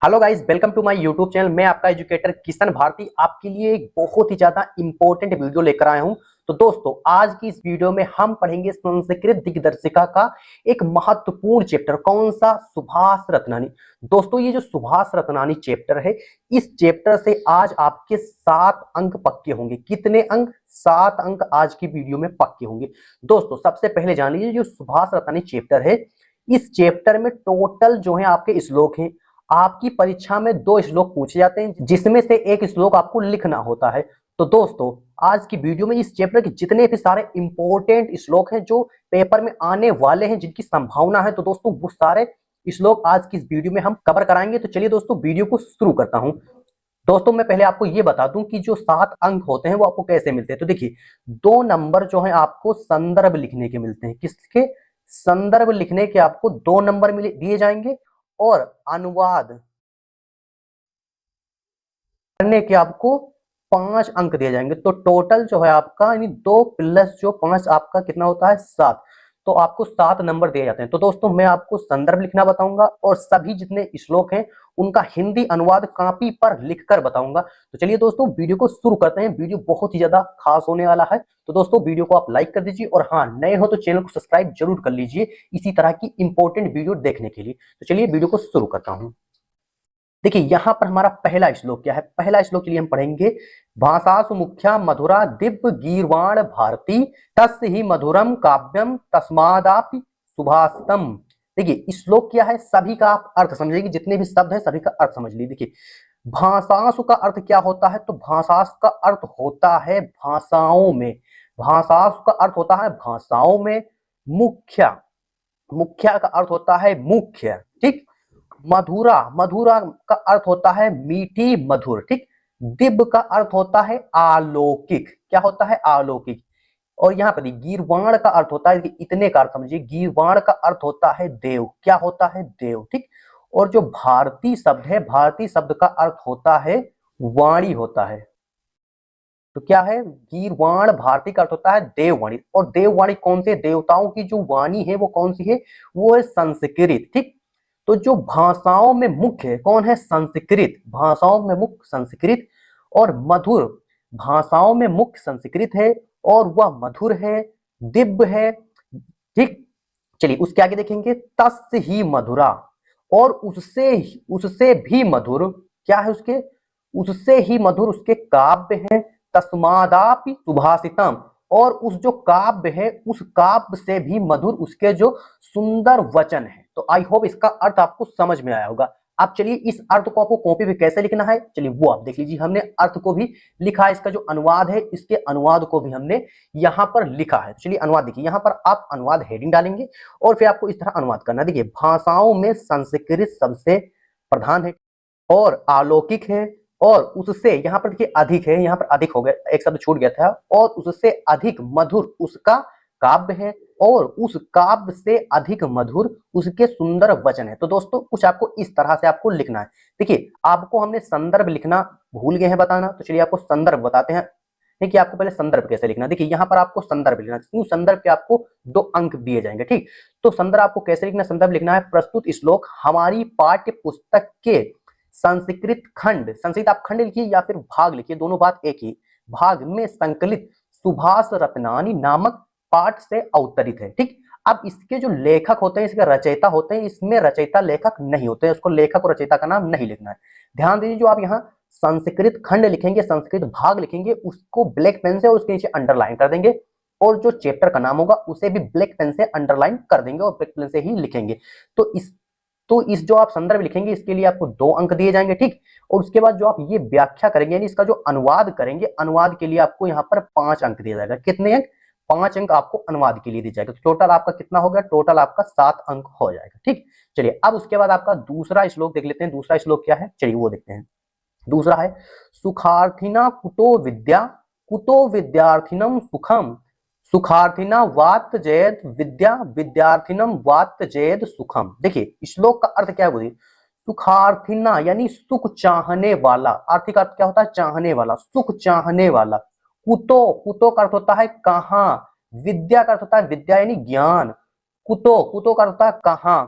Hello guys, welcome to my YouTube channel. मैं आपका educator Kishan Bharti आपके लिए एक बहुत ही ज्यादा इंपॉर्टेंट वीडियो लेकर आया हूं। तो दोस्तों, आज की इस वीडियो में हम पढ़ेंगे संस्कृत दिग्दर्शिका का एक महत्वपूर्ण चैप्टर। कौन सा? सुभाष रत्नानी। दोस्तों, ये जो सुभाष रत्नानी चैप्टर है, इस चैप्टर से आज आपके 7 अंक पक्के होंगे। कितने अंक? 7 अंक आज की वीडियो में पक्के होंगे। दोस्तों, सबसे पहले जान लीजिए, जो सुभाष रत्नानी चैप्टर है, इस चैप्टर में टोटल जो है आपके श्लोक हैं। आपकी परीक्षा में 2 श्लोक पूछे जाते हैं, जिसमें से एक श्लोक आपको लिखना होता है। तो दोस्तों, आज की वीडियो में इस चैप्टर के जितने भी सारे इंपॉर्टेंट श्लोक हैं जो पेपर में आने वाले हैं, जिनकी संभावना है, तो दोस्तों वो सारे श्लोक आज की इस वीडियो में हम कवर कराएंगे। तो चलिए दोस्तों, वीडियो को शुरू करता हूं। दोस्तों, मैं पहले आपको ये बता दूं कि जो 7 अंक होते हैं वो आपको कैसे मिलते हैं। तो देखिए, 2 नंबर जो है आपको संदर्भ लिखने के मिलते हैं। किसके? संदर्भ लिखने के आपको 2 नंबर दिए जाएंगे, और अनुवाद करने के आपको 5 अंक दिए जाएंगे। तो टोटल जो है आपका, यानी 2 प्लस जो 5, आपका कितना होता है? 7। तो आपको 7 नंबर दिए जाते हैं। तो दोस्तों, मैं आपको संदर्भ लिखना बताऊंगा और सभी जितने श्लोक हैं उनका हिंदी अनुवाद कॉपी पर लिखकर बताऊंगा। तो चलिए दोस्तों, वीडियो को शुरू करते हैं। वीडियो बहुत ही ज्यादा खास होने वाला है। तो दोस्तों, वीडियो को आप लाइक कर दीजिए, और हाँ, नए हो तो चैनल को सब्सक्राइब जरूर कर लीजिए इसी तरह की इंपॉर्टेंट वीडियो देखने के लिए। तो चलिए वीडियो को शुरू करता हूं। देखिए, यहां पर हमारा पहला श्लोक क्या है? पहला श्लोक के लिए हम पढ़ेंगे, भाषासु मुख्या मधुरा दिव्य गीर्वाण भारती तस्य ही मधुरम काव्यम तस्मादापि सुभाषितम। देखिए, श्लोक क्या है, सभी का आप अर्थ समझिए। जितने भी शब्द है सभी का अर्थ समझ लीजिए। देखिए, भाषासु का अर्थ क्या होता है? तो भाषासु का अर्थ होता है भाषाओं में। भाषासु का अर्थ होता है भाषाओं में। मुख्या, मुख्या का अर्थ होता है मुख्य। ठीक। मधुरा, मधुरा का अर्थ होता है मीठी, मधुर। ठीक। दिव्य का अर्थ होता है अलौकिक। क्या होता है? अलौकिक। और यहाँ पर गीर्वाण का अर्थ होता है, इतने का अर्थ समझिए, गीर्वाण का अर्थ होता है देव। क्या होता है? देव। ठीक। और जो भारती शब्द है, भारती शब्द का अर्थ होता है वाणी होता है। तो क्या है? गीर्वाण भारती का अर्थ होता है देववाणी। और देववाणी कौन से देवताओं की जो वाणी है वो कौन सी है? वो है संस्कृत। ठीक। तो जो भाषाओं में मुख्य है कौन है? संस्कृत। भाषाओं में मुख्य संस्कृत। और मधुर, भाषाओं में मुख्य संस्कृत है और वह मधुर है, दिव्य है। ठीक। चलिए उसके आगे देखेंगे, तस्य ही मधुरा, और उससे उससे भी मधुर। क्या है उसके? उससे ही मधुर उसके काव्य हैं। तस्मादापि सुभाषितम, और उस जो काव्य है उस काव्य से भी मधुर उसके जो सुंदर वचन है। तो आई होप इसका अर्थ आपको समझ में आया होगा। अब चलिए, इस अर्थ को आपको कॉपी पे कैसे लिखना है, चलिए वो आप देख लीजिए। हमने अर्थ को भी लिखा है, इसका जो अनुवाद है इसके अनुवाद को भी हमने यहाँ पर लिखा है। चलिए अनुवाद देखिए, यहाँ पर आप अनुवाद हेडिंग डालेंगे और फिर आपको इस तरह अनुवाद करना। देखिए, भाषाओं में संस्कृत सबसे प्रधान है और अलौकिक है, और उससे, यहाँ पर देखिए अधिक है, यहाँ पर अधिक हो गया, एक शब्द छूट गया था। और उससे अधिक मधुर उसका काव्य है, और उस काव्य से अधिक मधुर उसके सुंदर वचन है। तो दोस्तों, कुछ आपको इस तरह से आपको लिखना है। देखिए, आपको हमने संदर्भ लिखना भूल गए हैं बताना, तो चलिए आपको संदर्भ बताते हैं। देखिए, आपको पहले संदर्भ कैसे लिखना। देखिए, यहाँ पर आपको संदर्भ लिखना, क्यों? संदर्भ के आपको 2 अंक दिए जाएंगे। ठीक। तो संदर्भ आपको कैसे लिखना? संदर्भ लिखना है, प्रस्तुत श्लोक हमारी पाठ्य पुस्तक के संस्कृत खंड, संस्कृत आप खंड लिखिए या फिर भाग लिखिए, दोनों बात एक ही, भाग में संकलित सुभाष रत्नानी नामक पाठ से अवतरित है। ठीक। अब इसके जो लेखक होते हैं, इसके रचयिता होते हैं, इसमें रचयिता लेखक नहीं होते हैं, उसको लेखक और रचयिता का नाम नहीं लिखना है। ध्यान दीजिए, जो आप यहाँ संस्कृत खंड लिखेंगे, संस्कृत भाग लिखेंगे, उसको ब्लैक पेन से और उसके नीचे अंडरलाइन कर देंगे, और जो चैप्टर का नाम होगा उसे भी ब्लैक पेन से अंडरलाइन कर देंगे और ब्लैक पेन से ही लिखेंगे। तो इस जो आप संदर्भ लिखेंगे इसके लिए आपको 2 अंक दिए जाएंगे। ठीक। और उसके बाद जो आप ये व्याख्या करेंगे, यानी इसका जो अनुवाद करेंगे, अनुवाद के लिए आपको यहाँ पर 5 अंक दिया जाएगा। कितने अंक? 5 अंक आपको अनुवाद के लिए दिया जाएगा। तो टोटल आपका कितना हो गया? टोटल आपका 7 अंक हो जाएगा। ठीक। चलिए, अब उसके बाद आपका दूसरा श्लोक देख लेते हैं। दूसरा श्लोक क्या है, चलिए वो देखते हैं। दूसरा है, सुखार्थिना कुतो विद्यार्थिनम सुखम, सुखार्थिना वात जयद विद्या, विद्यार्थिनम वात जयद सुखम। देखिए, श्लोक का अर्थ क्या है बोलिए। सुखार्थिना यानी सुख चाहने वाला, आर्थिक अर्थ क्या होता है? चाहने वाला, सुख चाहने वाला। कुतो, कुतो का अर्थ होता है कहां। विद्या का अर्थ होता है विद्या यानी ज्ञान। कुतो, कुतो का अर्थ होता है कहां।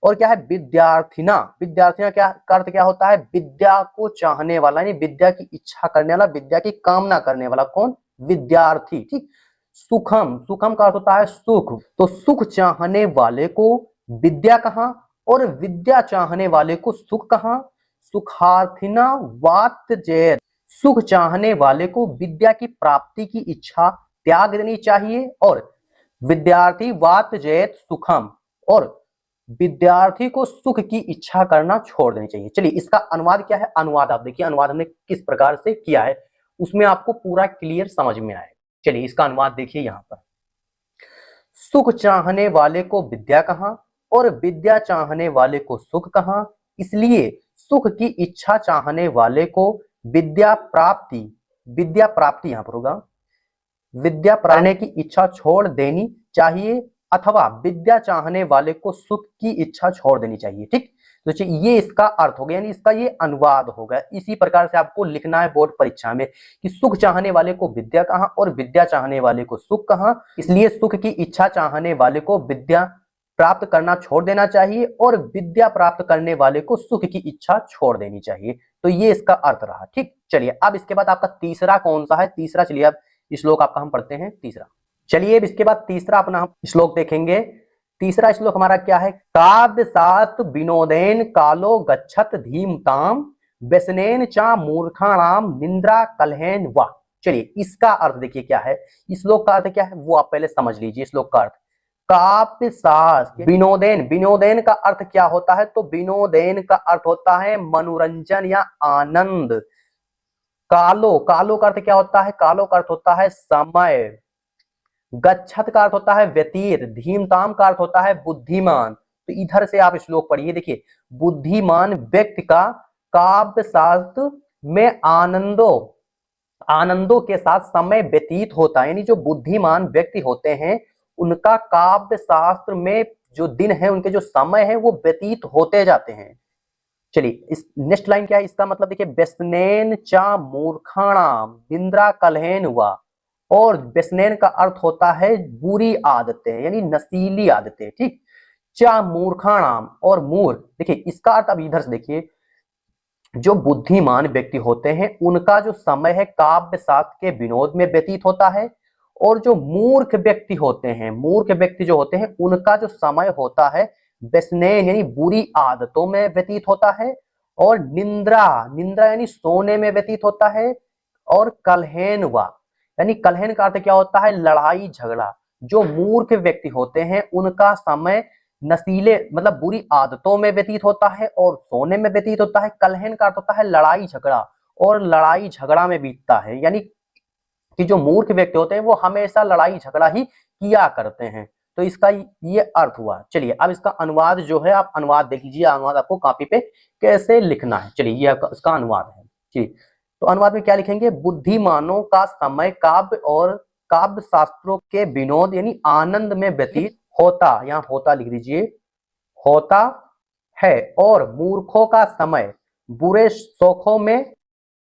और क्या है विद्यार्थिना, विद्यार्थिना क्या का अर्थ क्या होता है, विद्या को चाहने वाला, यानी विद्या की इच्छा करने वाला, विद्या की कामना करने वाला, कौन, विद्यार्थी। ठीक। सुखम, सुखम का अर्थ होता है सुख, तो सुख चाहने वाले को विद्या कहाँ और विद्या चाहने वाले को सुख कहाँ, सुखार्थिना वात जयत, सुख चाहने वाले को विद्या की प्राप्ति की इच्छा त्याग देनी चाहिए, और विद्यार्थी वात जयत सुखम, और विद्यार्थी को सुख की इच्छा करना छोड़ देनी चाहिए। चलिए इसका अनुवाद क्या है, अनुवाद आप देखिए, अनुवाद हमने किस प्रकार से किया है उसमें आपको पूरा क्लियर समझ में आएगा। चलिए इसका अनुवाद देखिए यहाँ पर, सुख चाहने वाले को विद्या कहाँ और विद्या चाहने वाले को सुख कहाँ, इसलिए सुख की इच्छा चाहने वाले को विद्या प्राप्ति, विद्या प्राप्ति यहाँ पर होगा, विद्या पाने की इच्छा छोड़ देनी चाहिए, अथवा विद्या चाहने वाले को सुख की इच्छा छोड़ देनी चाहिए। ठीक, तो ये इसका अर्थ हो गया, यानी इसका ये अनुवाद होगा। इसी प्रकार से आपको लिखना है बोर्ड परीक्षा में कि सुख चाहने वाले को विद्या कहाँ और विद्या चाहने वाले को सुख कहाँ, इसलिए सुख की इच्छा चाहने वाले को विद्या प्राप्त करना छोड़ देना चाहिए और विद्या प्राप्त करने वाले को सुख की इच्छा छोड़ देनी चाहिए। तो ये इसका अर्थ रहा। ठीक, चलिए अब इसके बाद आपका तीसरा कौन सा है, तीसरा चलिए अब श्लोक आपका हम पढ़ते हैं तीसरा। चलिए इसके बाद तीसरा अपना हम श्लोक देखेंगे। तीसरा श्लोक हमारा क्या है, काव्य सात विनोदेन कालो गच्छत धीमताम व्यसनेन चा मूर्खाणाम निंद्रा कलहेन वा। चलिए इसका अर्थ देखिए क्या है, इस श्लोक का अर्थ क्या है वो आप पहले समझ लीजिए। श्लोक का अर्थ काव्य सात विनोदेन, विनोदेन का अर्थ क्या होता है, तो विनोदेन का अर्थ होता है मनोरंजन या आनंद। कालो, कालो का अर्थ क्या होता है, कालो का अर्थ होता है समय। गच्छत का अर्थ होता है व्यतीत। धीमताम का अर्थ होता है बुद्धिमान। तो इधर से आप श्लोक पढ़िए, देखिए बुद्धिमान व्यक्ति का काव्य शास्त्र में आनंदों के साथ समय व्यतीत होता है, यानी जो बुद्धिमान व्यक्ति होते हैं उनका काव्य शास्त्र में जो दिन है, उनके जो समय है वो व्यतीत होते जाते हैं। चलिए इस नेक्स्ट लाइन क्या है, इसका मतलब देखिए व्यसनेन चा मूर्खाणाम निंद्रा कलहेन हुआ, और व्यसनेन का अर्थ होता है बुरी आदतें यानी नशीली आदतें। ठीक, चा मूर्खाणाम और मूर्ख, देखिए इसका अर्थ अब इधर से देखिए, जो बुद्धिमान व्यक्ति होते हैं उनका जो समय है काव्य शास्त्र के विनोद में व्यतीत होता है, और जो मूर्ख व्यक्ति होते हैं, मूर्ख व्यक्ति जो होते हैं उनका जो समय होता है व्यसनेन यानी बुरी आदतों में व्यतीत होता है, और निंद्रा, निंद्रा यानी सोने में व्यतीत होता है, और कलहेन वा यानी कलहेन का अर्थ क्या होता है, लड़ाई झगड़ा। जो मूर्ख व्यक्ति होते हैं उनका समय नशीले मतलब बुरी आदतों में व्यतीत होता है और सोने में व्यतीत होता है। कलहेन का अर्थ होता है लड़ाई झगड़ा, और लड़ाई झगड़ा में बीतता है, यानी कि जो मूर्ख व्यक्ति होते हैं वो हमेशा लड़ाई झगड़ा ही किया करते हैं। तो इसका ये अर्थ हुआ। चलिए अब इसका अनुवाद जो है आप अनुवाद देख लीजिए, अनुवाद आपको कॉपी पे कैसे लिखना है। चलिए ये इसका अनुवाद है। चलिए तो अनुवाद में क्या लिखेंगे, बुद्धिमानों का समय काव्य और काव्य शास्त्रों के विनोद यानी आनंद में व्यतीत होता, यहाँ होता लिख दीजिए, होता है, और मूर्खों का समय बुरे शौकों में,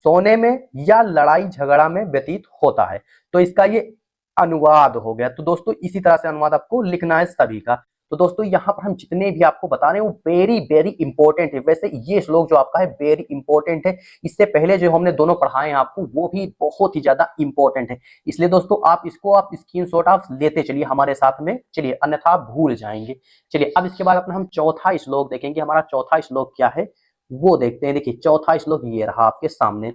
सोने में या लड़ाई झगड़ा में व्यतीत होता है। तो इसका ये अनुवाद हो गया। तो दोस्तों इसी तरह से अनुवाद आपको लिखना है सभी का। तो दोस्तों यहाँ पर हम जितने भी आपको बता रहे हैं वो वेरी वेरी इंपॉर्टेंट है। वैसे ये श्लोक जो आपका है वेरी इंपॉर्टेंट है, इससे पहले जो हमने दोनों पढ़ाए हैं आपको वो भी बहुत ही ज्यादा इंपॉर्टेंट है। इसलिए दोस्तों आप इसको आप स्क्रीनशॉट आप लेते चलिए हमारे साथ में, चलिए अन्यथा आप भूल जाएंगे। चलिए अब इसके बाद अपना हम चौथा श्लोक देखेंगे। हमारा चौथा श्लोक क्या है वो देखते हैं। देखिए चौथा श्लोक ये रहा आपके सामने।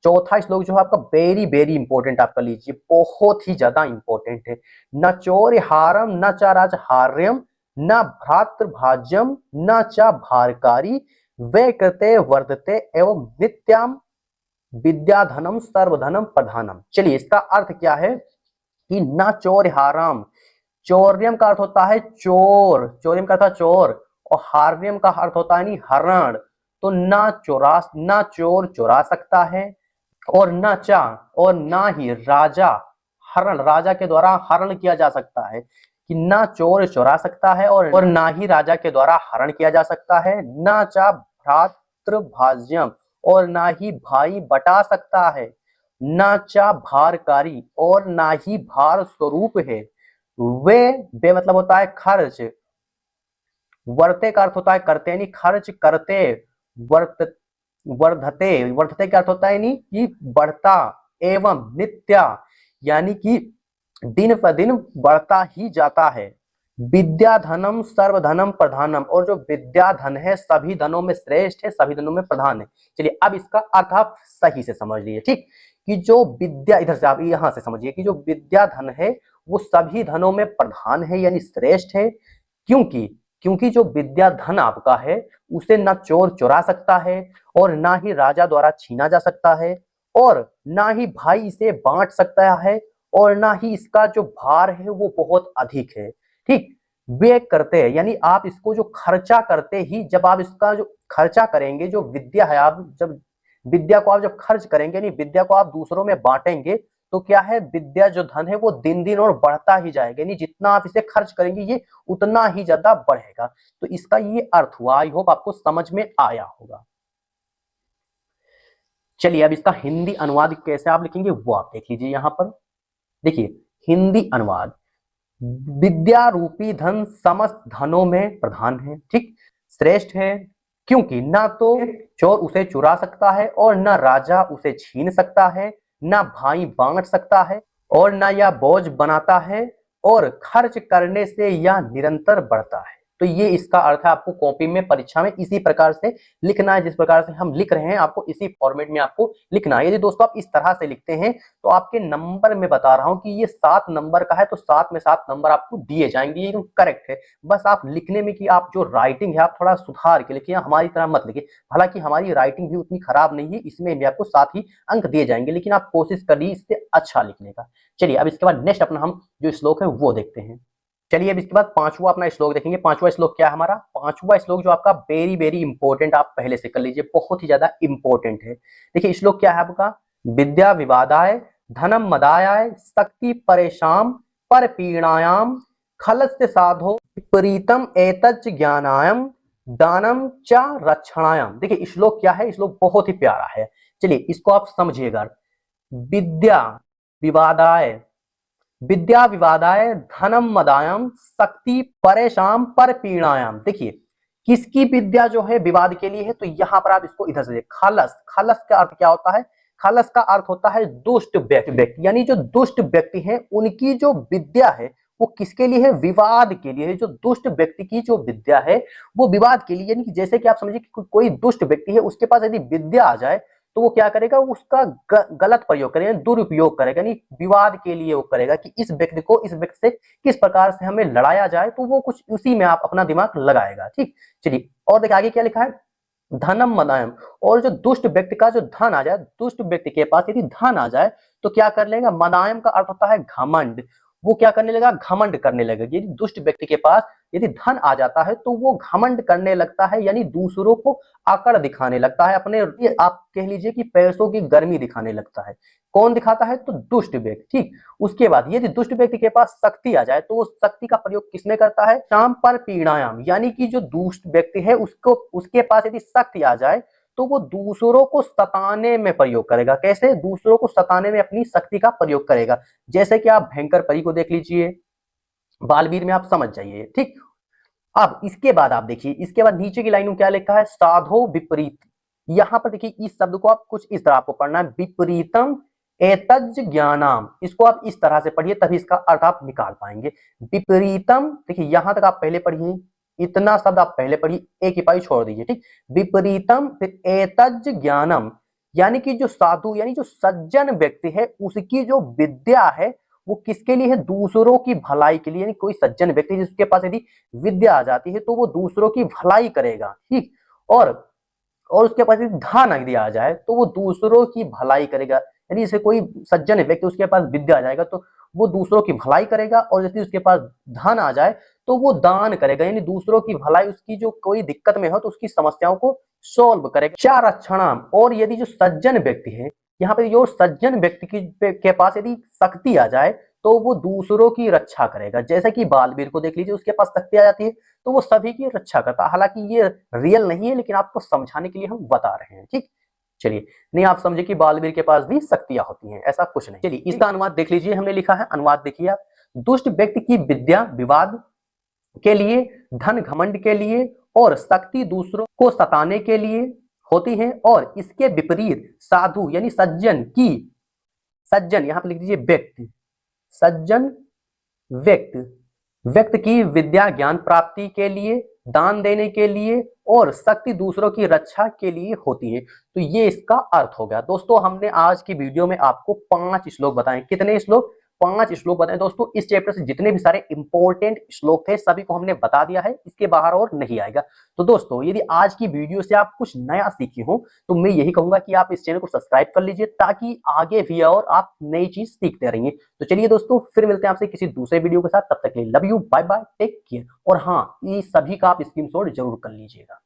चौथा श्लोक जो है आपका वेरी वेरी इंपॉर्टेंट, आपका लीजिए, बहुत ही ज्यादा इंपॉर्टेंट है। न चौर्यहारम न च राजहार्यम न भ्रातृभाज्यम न च भारकारी वे कृते वर्धते एवं नित्याम विद्याधनम सर्वधनम प्रधानम। चलिए इसका अर्थ क्या है कि न चौर्यहारम, चौर्यम का अर्थ होता है चोर, चौर्यम का अर्थ चोर, और हार्यम का अर्थ होता है हरण। तो ना चोर चुरा सकता है, और न चा और ना ही राजा हरण, राजा के द्वारा हरण किया जा सकता है, कि ना चोर चुरा सकता है और ना ही राजा के द्वारा हरण किया जा सकता है। ना चा भ्रातृभाज्यम और ना ही भाई बटा सकता है। ना चा भारकारी और ना ही भार स्वरूप है। वे मतलब होता है खर्च, वर्ते का अर्थ होता है करते, यानी खर्च करते, वर्त वर्धते, वर्धते का अर्थ होता है यानी कि बढ़ता, एवं नित्या, यानी कि दिन पर दिन बढ़ता ही जाता है। विद्या धनम सर्वधनम प्रधानम, और जो विद्या धन है सभी धनों में श्रेष्ठ है, सभी धनों में प्रधान है। चलिए अब इसका अर्थ आप सही से समझ लीजिए, ठीक, कि जो विद्या, इधर से आप यहां से समझिए कि जो विद्या धन है वो सभी धनों में प्रधान है यानी श्रेष्ठ है। क्योंकि क्योंकि जो विद्या धन आपका है उसे ना चोर चुरा सकता है, और ना ही राजा द्वारा छीना जा सकता है, और ना ही भाई इसे बांट सकता है, और ना ही इसका जो भार है वो बहुत अधिक है। ठीक, वे करते हैं यानी आप इसको जो खर्चा करते ही, जब आप इसका जो खर्चा करेंगे, जो विद्या है, आप जब विद्या को आप जब खर्च करेंगे, यानी विद्या को आप दूसरों में बांटेंगे, तो क्या है, विद्या जो धन है वो दिन दिन और बढ़ता ही जाएगा, यानी जितना आप इसे खर्च करेंगे ये उतना ही ज्यादा बढ़ेगा। तो इसका ये अर्थ हुआ, आई होप आपको समझ में आया होगा। चलिए अब इसका हिंदी अनुवाद कैसे आप लिखेंगे वो आप देख लीजिए। यहां पर देखिए हिंदी अनुवाद, विद्या रूपी धन समस्त धनों में प्रधान है, ठीक, श्रेष्ठ है, क्योंकि ना तो चोर उसे चुरा सकता है, और ना राजा उसे छीन सकता है, ना भाई बांट सकता है, और ना यह बोझ बनाता है, और खर्च करने से यह निरंतर बढ़ता है। तो ये इसका अर्थ है, आपको कॉपी में परीक्षा में इसी प्रकार से लिखना है, जिस प्रकार से हम लिख रहे हैं आपको इसी फॉर्मेट में आपको लिखना है। यदि दोस्तों आप इस तरह से लिखते हैं तो आपके नंबर में बता रहा हूं कि ये 7 नंबर का है, तो 7 में 7 नंबर आपको दिए जाएंगे, ये करेक्ट है। बस आप लिखने में कि आप जो राइटिंग है आप थोड़ा सुधार के लिखिए, हमारी तरह मत लिखिए। हालांकि हमारी राइटिंग भी उतनी खराब नहीं है, इसमें भी आपको 7 ही अंक दिए जाएंगे, लेकिन आप कोशिश करिए इससे अच्छा लिखने का। चलिए अब इसके बाद नेक्स्ट अपना हम जो श्लोक है वो देखते हैं। चलिए अब इसके बाद पांचवा अपना श्लोक देखेंगे। पांचवा श्लोक क्या है हमारा? पांचवा श्लोक जो आपका वेरी वेरी इंपॉर्टेंट, आप पहले से कर लीजिए, बहुत ही ज्यादा इंपॉर्टेंट है। देखिए श्लोक क्या है आपका? विद्या विवादाय धनम मदायाय शक्ति परेशान पर पीड़ायाम खलस्य साधो विपरीतम एतज् ज्ञानायम दानम च रक्षणायाम। देखिए श्लोक क्या है? श्लोक बहुत ही प्यारा है, चलिए इसको आप समझिएगा। विद्या विवादाय, विद्या विवादाय धनम मदायम शक्ति परेशान पर पीड़ायाम। देखिए किसकी विद्या जो है विवाद के लिए है, तो यहां पर आप इसको इधर से खलस, खलस का अर्थ क्या होता है? खलस का अर्थ होता है दुष्ट व्यक्ति, यानी जो दुष्ट व्यक्ति हैं उनकी जो विद्या है वो किसके लिए है? विवाद के लिए है। जो दुष्ट व्यक्ति की जो विद्या है वो विवाद के लिए, यानी कि जैसे कि आप समझिए कि कोई दुष्ट व्यक्ति है, उसके पास यदि विद्या आ जाए तो वो क्या करेगा? उसका गलत प्रयोग करेगा, दुरुपयोग करेगा, यानी विवाद के लिए वो करेगा कि इस व्यक्ति को इस व्यक्ति से किस प्रकार से हमें लड़ाया जाए, तो वो कुछ उसी में आप अपना दिमाग लगाएगा। ठीक, चलिए और देखिए आगे क्या लिखा है? धनम मदायम, और जो दुष्ट व्यक्ति का जो धन आ जाए, दुष्ट व्यक्ति के पास यदि धन आ जाए तो क्या कर लेगा? मदायम का अर्थ होता है घमंड, वो क्या करने लगा? घमंड करने लगेगा। यदि दुष्ट व्यक्ति के पास यदि धन आ जाता है तो वो घमंड करने लगता है, यानी दूसरों को आकड़ दिखाने लगता है, अपने आप कह लीजिए कि पैसों की गर्मी दिखाने लगता है। कौन दिखाता है? तो दुष्ट व्यक्ति। ठीक, उसके बाद यदि दुष्ट व्यक्ति के पास शक्ति आ जाए तो वो शक्ति का प्रयोग किसमें करता है? शाम पर पीड़ायाम, यानी कि जो दुष्ट व्यक्ति है उसको, उसके पास यदि शक्ति आ जाए तो वो दूसरों को सताने में प्रयोग करेगा। कैसे? दूसरों को सताने में अपनी शक्ति का प्रयोग करेगा। जैसे कि आप भयंकर परी को देख लीजिए, बालवीर में आप समझ जाइए। ठीक, अब इसके बाद आप देखिए, इसके बाद नीचे की लाइन में क्या लिखा है? साधो विपरीत। यहां पर देखिए इस शब्द को आप कुछ इस तरह आपको पढ़ना है, विपरीतम एतज् ज्ञानाम। इसको आप इस तरह से पढ़िए तभी इसका अर्थ आप निकाल पाएंगे। विपरीतम, देखिए यहां तक आप पहले पढ़िए, इतना शब्द आप पहले पढ़िए, एक ही पाई छोड़ दीजिए। ठीक, विपरीतम फिर एतज् ज्ञानम, यानी कि जो साधु यानी जो सज्जन व्यक्ति है उसकी जो विद्या है वो किसके लिए है? दूसरों की भलाई के लिए। यानी कोई सज्जन व्यक्ति जिसके पास यदि विद्या आ जाती है तो वो दूसरों की भलाई करेगा। ठीक, और उसके पास यदि धन यदि आ जाए तो वो दूसरों की भलाई करेगा। यानी जैसे कोई सज्जन व्यक्ति उसके पास विद्या आ जाएगा तो वो दूसरों की भलाई करेगा, और यदि उसके पास धन आ जाए तो वो दान करेगा, यानी दूसरों की भलाई, उसकी जो कोई दिक्कत में हो तो उसकी समस्याओं को सोल्व करेगा। चार रक्षणाम, और यदि जो सज्जन व्यक्ति है, यहाँ पे जो सज्जन व्यक्ति के पास यदि शक्ति आ जाए तो वो दूसरों की रक्षा करेगा। जैसे कि बालवीर को देख लीजिए, उसके पास शक्ति आ जाती है तो वो सभी की रक्षा करता है। हालांकि ये रियल नहीं है, लेकिन आपको समझाने के लिए हम बता रहे हैं। ठीक, चलिए, नहीं आप समझे कि बालवीर के पास भी शक्तियां होती हैं, ऐसा कुछ नहीं। चलिए इसका अनुवाद देख लीजिए, हमने लिखा है अनुवाद देखिए आप। दुष्ट व्यक्ति की विद्या विवाद के लिए, धन घमंड के लिए और शक्ति दूसरों को सताने के लिए होती हैं। और इसके विपरीत साधु यानी सज्जन की, सज्जन यहां पर लिख दीजिए व्यक्ति, सज्जन व्यक्ति, व्यक्ति की विद्या ज्ञान प्राप्ति के लिए, दान देने के लिए और शक्ति दूसरों की रक्षा के लिए होती है। तो ये इसका अर्थ हो गया। दोस्तों हमने आज की वीडियो में आपको 5 श्लोक बताए। कितने श्लोक? 5 श्लोक बताए दोस्तों। इस चैप्टर से जितने भी सारे इंपॉर्टेंट श्लोक थे सभी को हमने बता दिया है, इसके बाहर और नहीं आएगा। तो दोस्तों यदि आज की वीडियो से आप कुछ नया सीखे हो तो मैं यही कहूंगा कि आप इस चैनल को सब्सक्राइब कर लीजिए, ताकि आगे भी और आप नई चीज सीखते रहेंगे। तो चलिए दोस्तों फिर मिलते हैं आपसे किसी दूसरे वीडियो के साथ, तब तक के लिए love you, bye bye, take care. और हाँ, ये सभी का आप स्क्रीनशॉट जरूर कर लीजिएगा।